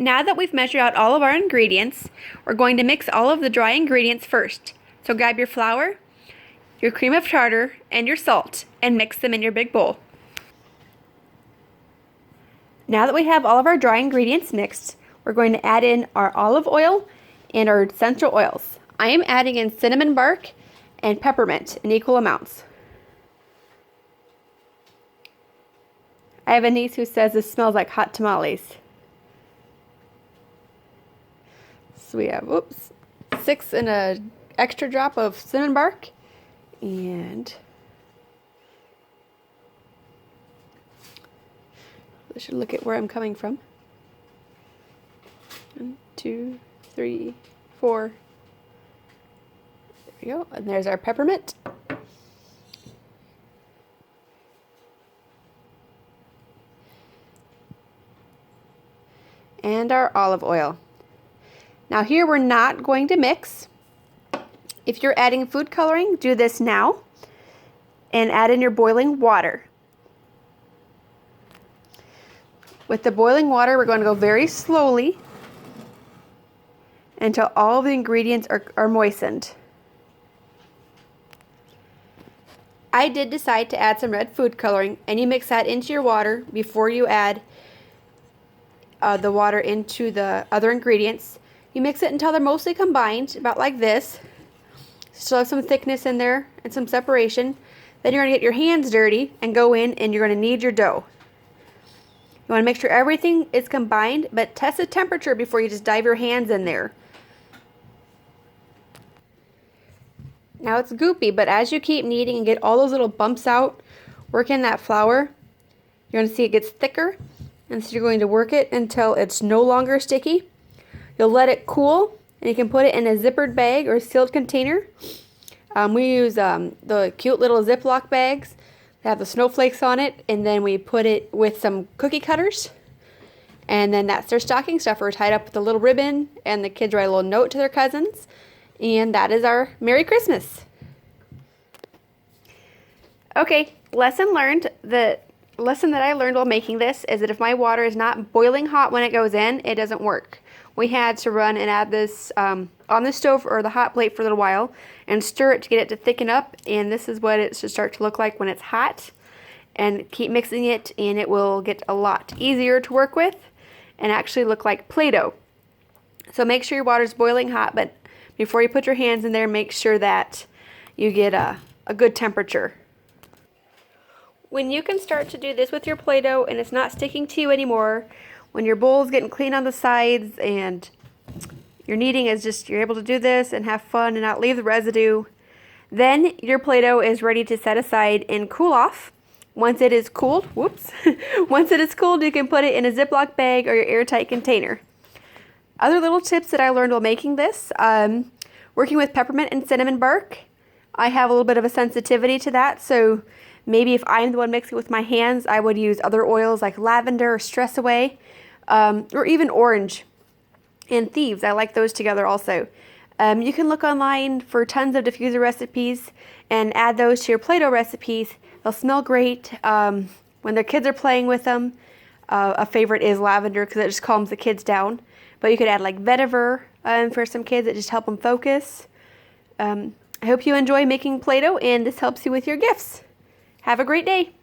Now that we've measured out all of our ingredients, we're going to mix all of the dry ingredients first. So grab your flour, your cream of tartar, and your salt, and mix them in your big bowl. Now that we have all of our dry ingredients mixed, we're going to add in our olive oil and our essential oils. I am adding in cinnamon bark and peppermint in equal amounts. I have a niece who says this smells like hot tamales. So we have, 6 and an extra drop of cinnamon bark, and I should look at where I'm coming from. 1, 2, 3, 4. There we go. And there's our peppermint. And our olive oil. Now here we're not going to mix. If you're adding food coloring, do this now and add in your boiling water. With the boiling water, we're going to go very slowly until all the ingredients are moistened. I did decide to add some red food coloring, and you mix that into your water before you add the water into the other ingredients. You mix it until they're mostly combined, about like this. Still have some thickness in there and some separation. Then you're going to get your hands dirty and go in, and you're going to knead your dough. You want to make sure everything is combined, but test the temperature before you just dive your hands in there. Now it's goopy, but as you keep kneading and get all those little bumps out, work in that flour, you're going to see it gets thicker. And so you're going to work it until it's no longer sticky. You'll let it cool, and you can put it in a zippered bag or a sealed container. We use the cute little Ziploc bags that have the snowflakes on it, and then we put it with some cookie cutters. And then that's their stocking stuffer, tied up with a little ribbon, and the kids write a little note to their cousins. And that is our Merry Christmas. Okay, lesson learned. The lesson that I learned while making this is that if my water is not boiling hot when it goes in, it doesn't work. We had to run and add this on the stove or the hot plate for a little while and stir it to get it to thicken up, and this is what it should start to look like when it's hot. And keep mixing it, and it will get a lot easier to work with and actually look like Play-Doh. So make sure your water's boiling hot, but before you put your hands in there, make sure that you get a good temperature. When you can start to do this with your Play-Doh and it's not sticking to you anymore, when your bowl's getting clean on the sides and your kneading is just, you're able to do this and have fun and not leave the residue, then your Play-Doh is ready to set aside and cool off. Once it is cooled, once it is cooled, you can put it in a Ziploc bag or your airtight container. Other little tips that I learned while making this, working with peppermint and cinnamon bark, I have a little bit of a sensitivity to that, so maybe if I'm the one mixing with my hands, I would use other oils like lavender or Stress Away, or even orange and thieves. I like those together also. You can look online for tons of diffuser recipes and add those to your Play-Doh recipes. They'll smell great when their kids are playing with them. A favorite is lavender because it just calms the kids down. But you could add like vetiver for some kids that just help them focus. I hope you enjoy making Play-Doh and this helps you with your gifts. Have a great day.